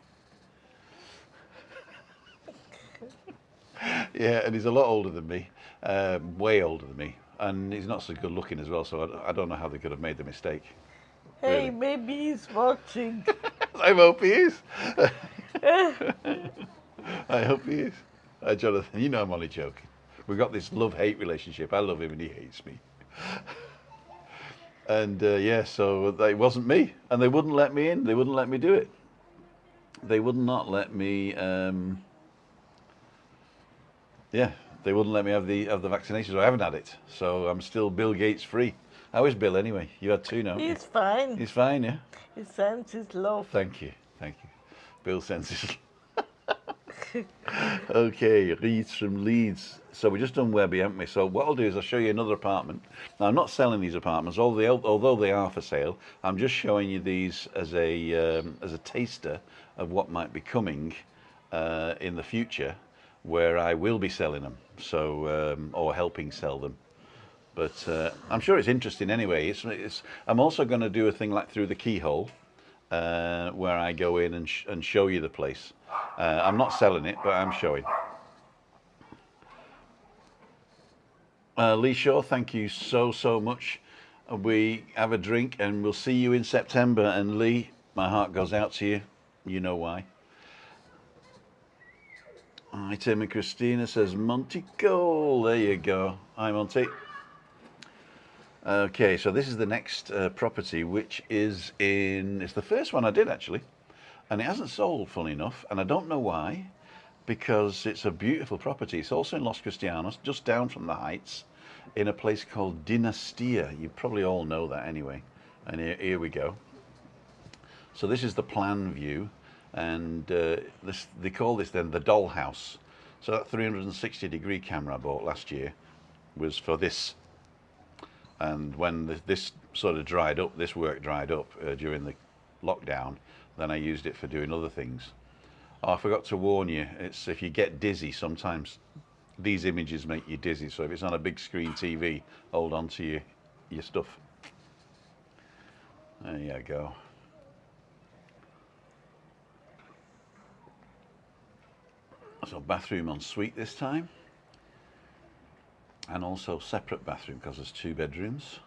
Yeah, and he's a lot older than me, way older than me. And he's not so good looking as well, so I don't know how they could have made the mistake. Hey, Really. maybe he's watching. I hope he is. I hope he is. Jonathan, you know I'm only joking. We've got this love-hate relationship. I love him and he hates me. And yeah, so it wasn't me. And they wouldn't let me in. They wouldn't let me do it. They would not let me... yeah, they wouldn't let me have the vaccinations. I haven't had it, so I'm still Bill Gates free. How is Bill anyway? You had two now. He's fine. He's fine, yeah. He sends his love. Thank you. Bill sends his. Okay, Reeds from Leeds. So we've just done Webby, haven't we? So what I'll do is I'll show you another apartment. Now I'm not selling these apartments, although they are for sale. I'm just showing you these as a taster of what might be coming in the future, where I will be selling them, so or helping sell them. But I'm sure it's interesting anyway. I'm also going to do a thing like Through the Keyhole, where I go in and show you the place. I'm not selling it, but I'm showing. Lee Shaw, thank you so much. We have a drink and we'll see you in September. And Lee, my heart goes out to you. You know why. Hi, Tim and Christina says Monty Cole. There you go. Hi, Monty. Okay, so this is the next property, which is it's the first one I did actually, and it hasn't sold, funny enough, and I don't know why, because it's a beautiful property. It's also in Los Cristianos, just down from the heights, in a place called Dinastia. You probably all know that anyway. And here we go. So this is the plan view, and they call this then the dollhouse. So that 360-degree camera I bought last year was for this. And when this sort of dried up, this work dried up during the lockdown, then I used it for doing other things. Oh, I forgot to warn you, it's if you get dizzy, sometimes these images make you dizzy. So if it's on a big screen TV, hold on to your stuff. There you go. So bathroom en suite this time. And also separate bathroom because there's 2 bedrooms.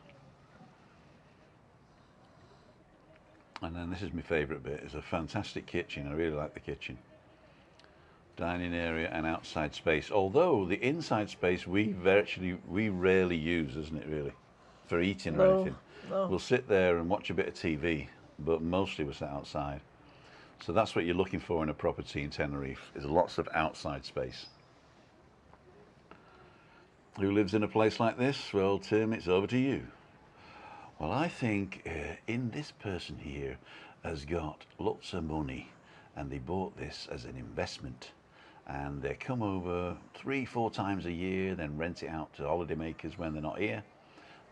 And then this is my favourite bit. It's a fantastic kitchen. I really like the kitchen. Dining area and outside space. Although the inside space we rarely use, isn't it really? For eating or anything. No. We'll sit there and watch a bit of TV, but mostly we're sat outside. So that's what you're looking for in a property in Tenerife, is lots of outside space. Who lives in a place like this? Well, Tim, it's over to you. Well, I think in this person here has got lots of money, and they bought this as an investment, and they come over 3-4 times a year, then rent it out to holidaymakers when they're not here.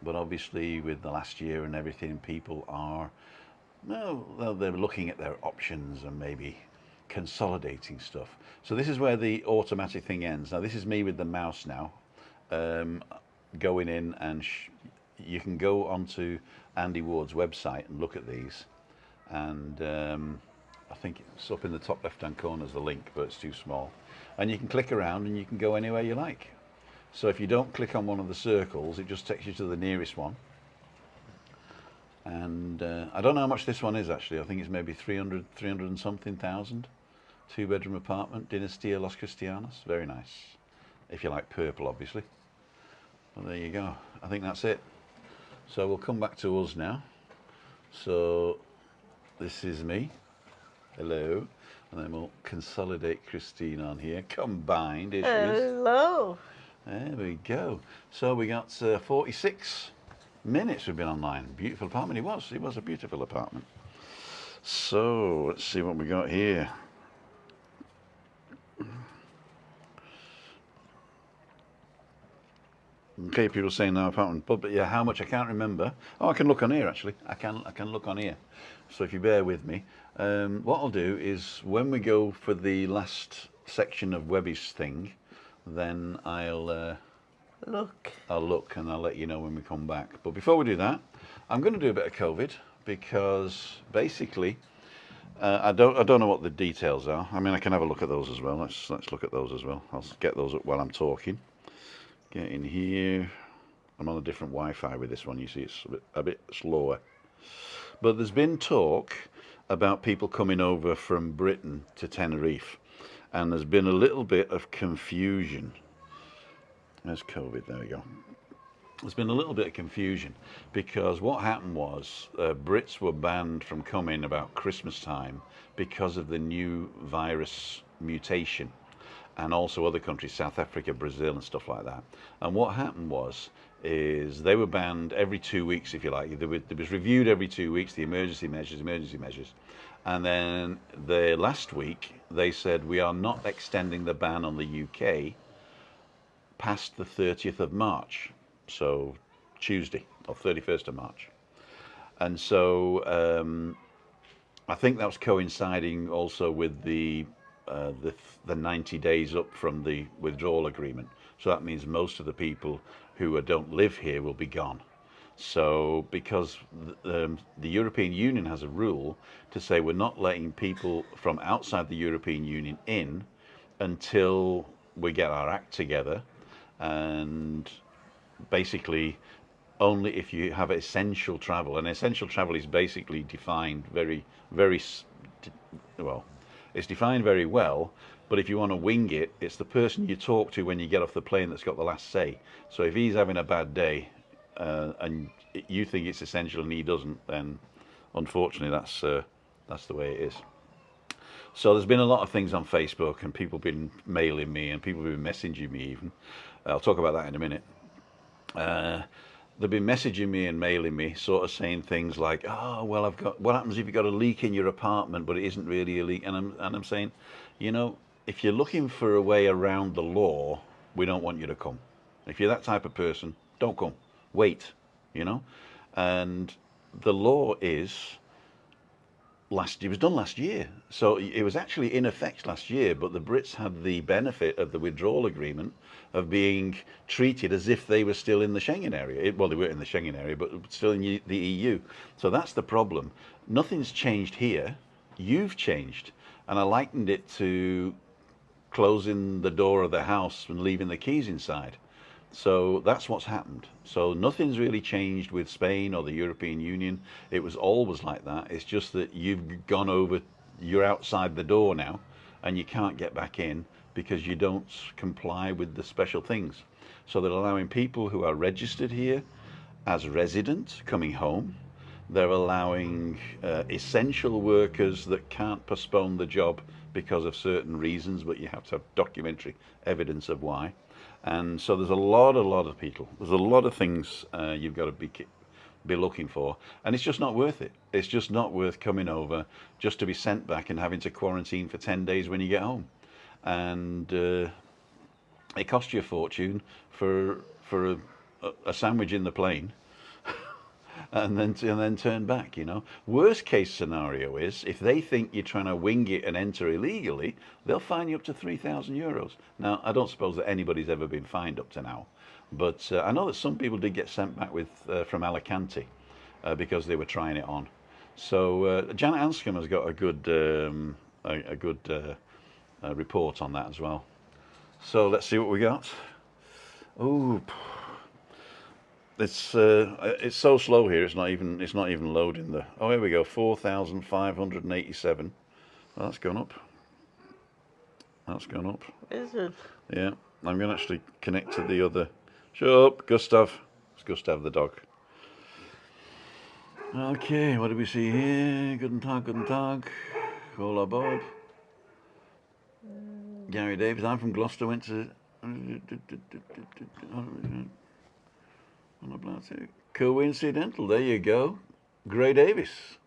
But obviously with the last year and everything, people are, well, they're looking at their options and maybe consolidating stuff. So this is where the automatic thing ends. Now this is me with the mouse now, going in, and you can go onto Andy Ward's website and look at these, and I think it's up in the top left hand corner is the link, but it's too small, and you can click around and you can go anywhere you like. So if you don't click on one of the circles, it just takes you to the nearest one. And I don't know how much this one is actually. I think it's maybe 300 and something thousand. 2-bedroom apartment, Dinastia Los Cristianos. Very nice, if you like purple, obviously. Well, there you go. I think that's it. So we'll come back to us now. So this is me. Hello. And then we'll consolidate Christine on here. Combined. Here she is. Hello. There we go. So we got 46 minutes we've been online. Beautiful apartment. It was a beautiful apartment. So let's see what we got here. Okay, people saying no apartment, but yeah, how much I can't remember. Oh, I can look on here actually. I can look on here. So if you bear with me, what I'll do is when we go for the last section of Webby's thing, then I'll look and I'll let you know when we come back. But before we do that, I'm going to do a bit of COVID, because basically I don't know what the details are. I mean, I can have a look at those as well. Let's look at those as well. I'll get those up while I'm talking. Get in here. I'm on a different Wi-Fi with this one. You see, it's a bit slower. But there's been talk about people coming over from Britain to Tenerife, and there's been a little bit of confusion. There's COVID. There we go. There's been a little bit of confusion, because what happened was Brits were banned from coming about Christmas time because of the new virus mutation. And also other countries, South Africa, Brazil and stuff like that. And what happened is they were banned every 2 weeks, if you like. It was reviewed every 2 weeks, the emergency measures. And then last week, they said, we are not extending the ban on the UK past the 30th of March. So Tuesday, or 31st of March. And so I think that was coinciding also with the 90 days up from the withdrawal agreement. So that means most of the people who don't live here will be gone. So because the European Union has a rule to say we're not letting people from outside the European Union in until we get our act together, and basically only if you have essential travel. And essential travel is basically defined very well. It's defined very well, but if you want to wing it, it's the person you talk to when you get off the plane that's got the last say. So if he's having a bad day and you think it's essential and he doesn't, then unfortunately that's the way it is. So there's been a lot of things on Facebook, and people have been mailing me, and people have been messaging me even. I'll talk about that in a minute. They've been messaging me and mailing me, sort of saying things like, oh, well, what happens if you've got a leak in your apartment, but it isn't really a leak? And I'm saying, you know, if you're looking for a way around the law, we don't want you to come. If you're that type of person, don't come. Wait, you know. And the law is, it was done last year. So it was actually in effect last year, but the Brits had the benefit of the withdrawal agreement of being treated as if they were still in the Schengen area. Well, they weren't in the Schengen area, but still in the EU. So that's the problem. Nothing's changed here. You've changed. And I likened it to closing the door of the house and leaving the keys inside. So that's what's happened. So nothing's really changed with Spain or the European Union. It was always like that. It's just that you've gone over, you're outside the door now, and you can't get back in because you don't comply with the special things. So they're allowing people who are registered here as residents coming home. They're allowing essential workers that can't postpone the job because of certain reasons, but you have to have documentary evidence of why. And so there's a lot of people. There's a lot of things you've got to be looking for, and it's just not worth it. It's just not worth coming over just to be sent back and having to quarantine for 10 days when you get home. And it costs you a fortune for a sandwich in the plane. And then turn back, you know. Worst case scenario is if they think you're trying to wing it and enter illegally, they'll fine you up to €3,000. Now, I don't suppose that anybody's ever been fined up to now, but I know that some people did get sent back with from Alicante because they were trying it on. So Janet Anscombe has got a good report on that as well. So let's see what we got. Oh. It's so slow here. It's not even loading the. Oh, here we go. 4,587. Well, that's gone up. That's gone up. Is it? Yeah. I'm going to actually connect to the other. Shut up, Gustav. It's Gustav the dog. Okay. What do we see here? Guten Tag, guten Tag. Hola, Bob. Gary Davis. I'm from Gloucester. Went to. Coincidental, there you go. Gray Davis.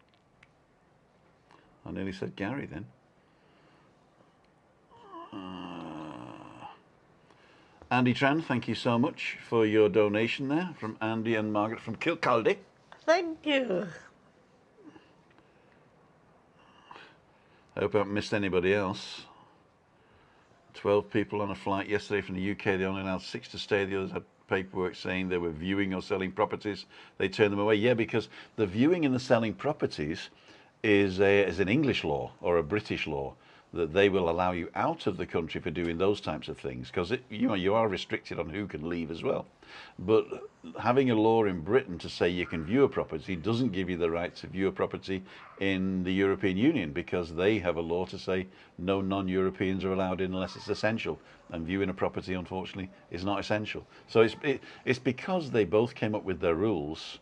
I nearly said Gary then. Andy Tran, thank you so much for your donation there from Andy and Margaret from Kilcaldy. Thank you. I hope I haven't missed anybody else. 12 people on a flight yesterday from the UK. They only allowed 6 to stay. The others had paperwork saying they were viewing or selling properties. They turned them away. Yeah, because the viewing and the selling properties is an English law or a British law, that they will allow you out of the country for doing those types of things, because you are restricted on who can leave as well. But having a law in Britain to say you can view a property doesn't give you the right to view a property in the European Union, because they have a law to say no non-Europeans are allowed in unless it's essential, and viewing a property unfortunately is not essential. So it's because they both came up with their rules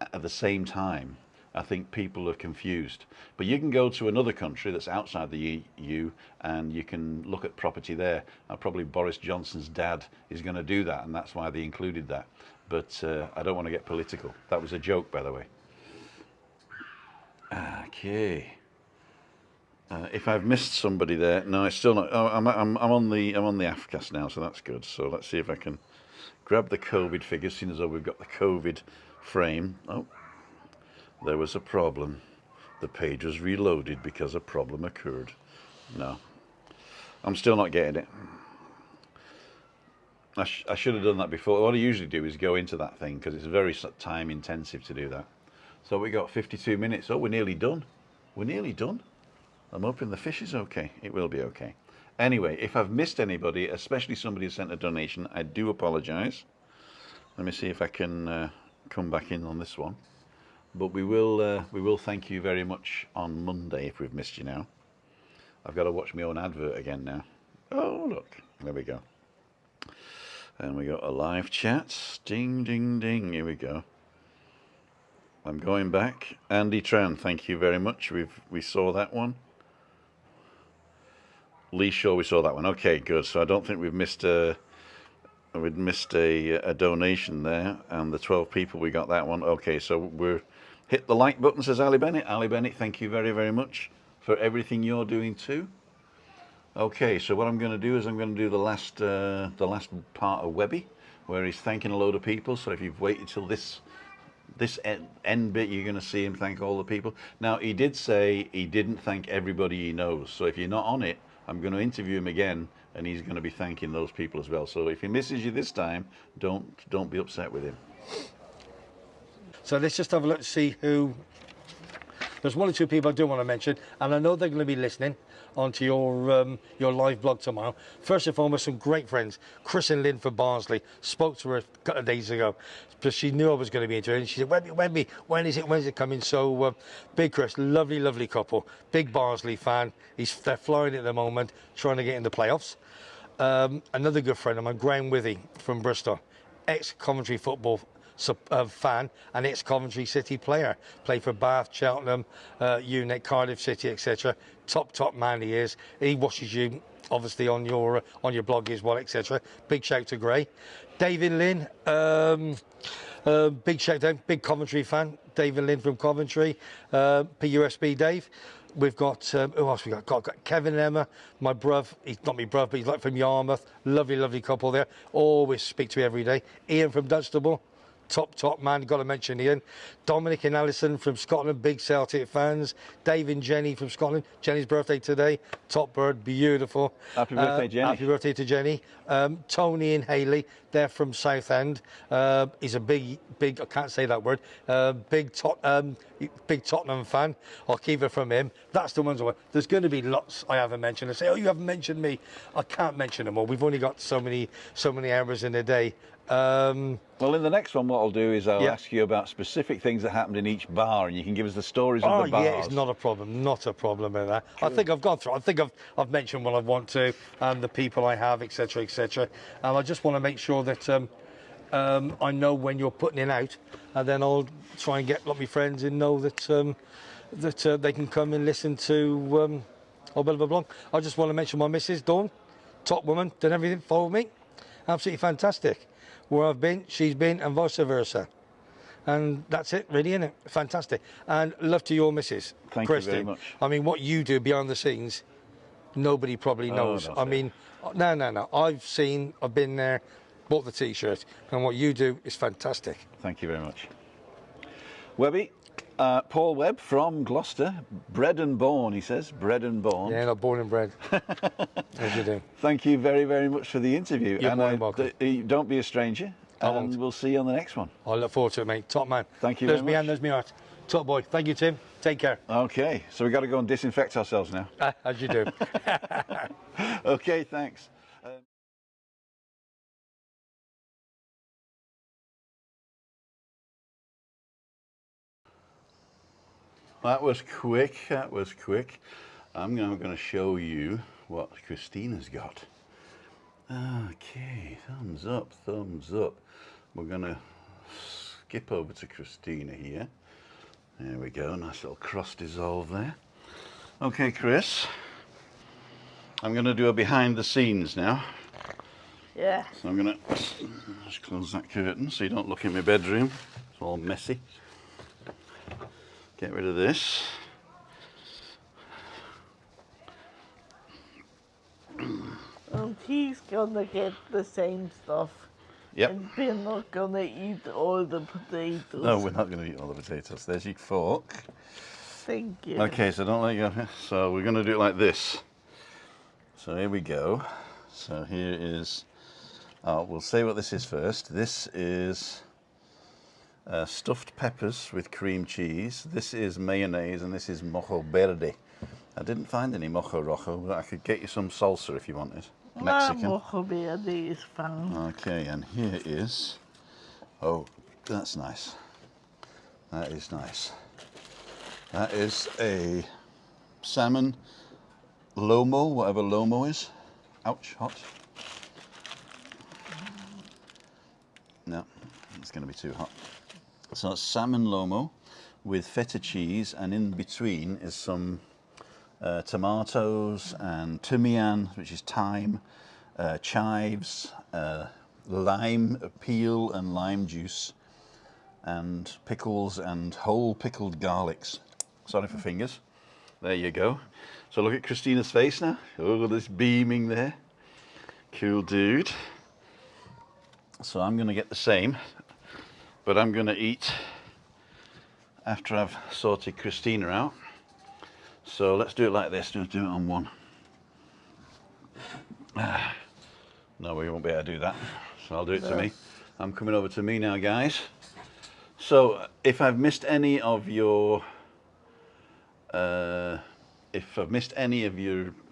at the same time. I think people are confused. But you can go to another country that's outside the EU and you can look at property there. Probably Boris Johnson's dad is going to do that, and that's why they included that. But I don't want to get political. That was a joke, by the way. Okay. If I've missed somebody there, no, it's still not. Oh, I'm on the AFCAS now, so that's good. So let's see if I can grab the COVID figures, seeing as though we've got the COVID frame. Oh. There was a problem. The page was reloaded because a problem occurred. No, I'm still not getting it. I should have done that before. What I usually do is go into that thing because it's very time intensive to do that. So we got 52 minutes. Oh, we're nearly done. We're nearly done. I'm hoping the fish is okay. It will be okay. Anyway, if I've missed anybody, especially somebody who sent a donation, I do apologise. Let me see if I can come back in on this one. But we will thank you very much on Monday if we've missed you now. I've got to watch my own advert again now. Oh, look. There we go. And we got a live chat. Ding, ding, ding. Here we go. I'm going back. Andy Tran, thank you very much. We saw that one. Lee Shaw, we saw that one. Okay, good. So I don't think we've missed a donation there. And the 12 people, we got that one. Okay, so we're... Hit the like button, says Ali Bennett. Ali Bennett, thank you very, very much for everything you're doing too. Okay, so what I'm going to do is I'm going to do the last part of WEBBY, where he's thanking a load of people. So if you've waited till this end bit, you're going to see him thank all the people. Now, he did say he didn't thank everybody he knows. So if you're not on it, I'm going to interview him again, and he's going to be thanking those people as well. So if he misses you this time, don't be upset with him. So let's just have a look to see who... There's 1 or 2 people I do want to mention, and I know they're going to be listening onto your live blog tomorrow. First and foremost, some great friends. Chris and Lynn from Barnsley. Spoke to her a couple of days ago, because she knew I was going to be interviewing. She said, Webby, when's it coming? So, Big Chris, lovely couple. Big Barnsley fan. They're flying at the moment, trying to get in the playoffs. Another good friend of mine, Graham Withy from Bristol. Ex-Coventry football fan and ex-Coventry City player. Played for Bath, Cheltenham, UNIT, Cardiff City, etc. Top man he is. He watches you obviously on your blog as well, etc. Big shout to Gray. David Lynn, big shout out, big Coventry fan. David Lynn from Coventry, PUSB Dave. We've got, who else we got? Got Kevin and Emma, my bruv. He's not my bruv, but he's like from Yarmouth. Lovely couple there. Always speak to me every day. Ian from Dunstable. Top man, got to mention Ian. Dominic and Alison from Scotland, big Celtic fans. Dave and Jenny from Scotland. Jenny's birthday today. Top bird, beautiful. Happy birthday, Jenny. Happy birthday to Jenny. Tony and Hayley, they're from Southend. He's a big, I can't say that word, big Tottenham fan. I'll keep it from him. That's the ones I want. There's going to be lots I haven't mentioned. I say, oh, you haven't mentioned me. I can't mention them all. We've only got so many hours in a day. Well, in the next one, what I'll do is I'll ask you about specific things that happened in each bar, and you can give us the stories of the bars. Yeah, it's not a problem with that. Cool. I think I've gone through. I think I've mentioned what I want to, and the people I have, etc., etc. I just want to make sure that I know when you're putting it out, and then I'll try and get a lot of my friends in know that that they can come and listen to blah blah blah. I just want to mention my missus Dawn, top woman, done everything, followed me, absolutely fantastic. Where I've been, she's been, and vice versa. And that's it, really, isn't it? Fantastic. And love to your missus, Thank Christy. you very much. I mean, what you do behind the scenes, nobody probably knows. I mean, no. I've been there, bought the T-shirt, and what you do is fantastic. Thank you very much. Webby, Paul Webb from Gloucester, bred and born, he says, bred and born. Yeah, not born and bred. As you do. Thank you very, very much for the interview. You're more than welcome. Don't be a stranger, and we'll see you on the next one. I look forward to it, mate. Top man. Thank you very much. There's me and there's me heart. Top boy. Thank you, Tim. Take care. Okay, so we've got to go and disinfect ourselves now. As you do. Okay, thanks. That was quick. I'm now going to show you what Christina's got. Okay, thumbs up. We're going to skip over to Christina here. There we go, nice little cross dissolve there. Okay, Chris, I'm going to do a behind the scenes now. Yeah. So I'm going to just close that curtain so you don't look in my bedroom. It's all messy. Get rid of this. And he's gonna get the same stuff. Yep. And we're not gonna eat all the potatoes. No, we're not going to eat all the potatoes. There's your fork. Thank you. Okay, so don't let you go. So we're going to do it like this. So here we go. So here is, we'll say what this is first. This is stuffed peppers with cream cheese. This is mayonnaise, and this is mojo verde. I didn't find any mojo rojo, but I could get you some salsa if you wanted. Mexican. Mojo verde is fine. Okay, and here is, oh, that's nice. That is nice. That is a salmon lomo, whatever lomo is. Ouch, hot. No, it's going to be too hot. So it's salmon lomo with feta cheese, and in between is some tomatoes and thymian, which is thyme, chives, lime peel and lime juice, and pickles and whole pickled garlics. Sorry for fingers. There you go. So look at Christina's face now. Oh, this beaming there. Cool dude. So I'm going to get the same, but I'm going to eat after I've sorted Christina out. So let's do it like this. Just do it on one. No, we won't be able to do that. So I'll do it to me. I'm coming over to me now, guys. So if I've missed any of your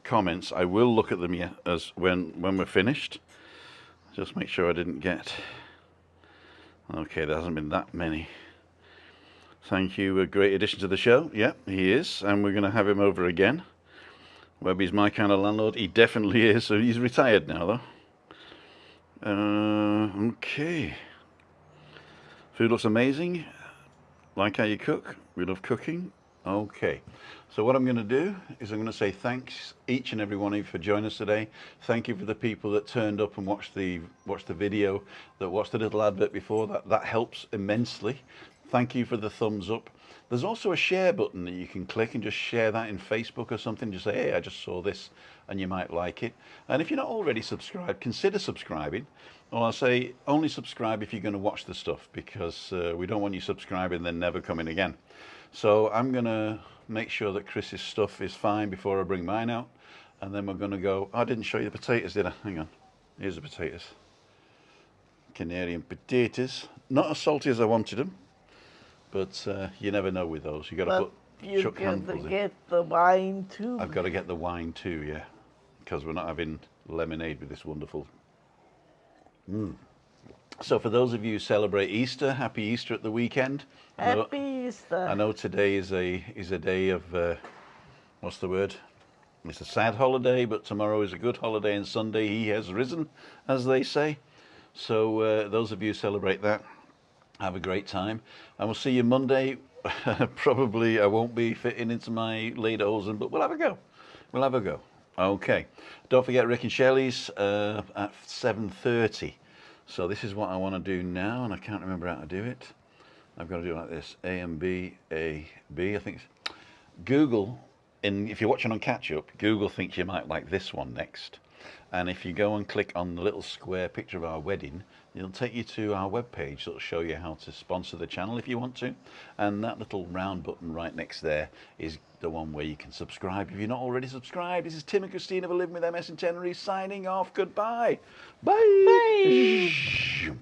comments, I will look at them as when we're finished. Just make sure I didn't get. Okay, there hasn't been that many. Thank you, a great addition to the show. Yep, he is, and we're going to have him over again. Webby's my kind of landlord. He definitely is. So he's retired now, though. Okay. Food looks amazing. Like how you cook. We love cooking. Okay. So what I'm going to do is I'm going to say thanks each and every one of you for joining us today. Thank you for the people that turned up and watched the video, that watched the little advert before. That helps immensely. Thank you for the thumbs up. There's also a share button that you can click and just share that in Facebook or something. Just say, hey, I just saw this and you might like it. And if you're not already subscribed, consider subscribing. Or I'll say only subscribe if you're going to watch the stuff, because we don't want you subscribing and then never coming again. So I'm going to make sure that Chris's stuff is fine before I bring mine out. And then we're going to go, I didn't show you the potatoes, did I? Hang on. Here's the potatoes. Canarian potatoes. Not as salty as I wanted them. But you never know with those. You've got to put chuck handfuls in. You get the wine too. I've got to get the wine too, yeah. Because we're not having lemonade with this wonderful. So for those of you who celebrate Easter, happy Easter at the weekend. Happy Easter. I know today is a day of, what's the word? It's a sad holiday, but tomorrow is a good holiday, and Sunday he has risen, as they say. So those of you who celebrate that, have a great time, and we'll see you Monday. Probably I won't be fitting into my lederhosen, but we'll have a go. We'll have a go. Okay. Don't forget Rick and Shelley's at 7:30. So this is what I want to do now, and I can't remember how to do it. I've got to do it like this: A and B, A, B. I think it's Google. And if you're watching on catch up, Google thinks you might like this one next. And if you go and click on the little square picture of our wedding, it'll take you to our webpage that'll show you how to sponsor the channel if you want to. And that little round button right next there is the one where you can subscribe if you're not already subscribed. This is Tim and Christina for Living with MS in Tenerife signing off. Goodbye. Bye. Bye.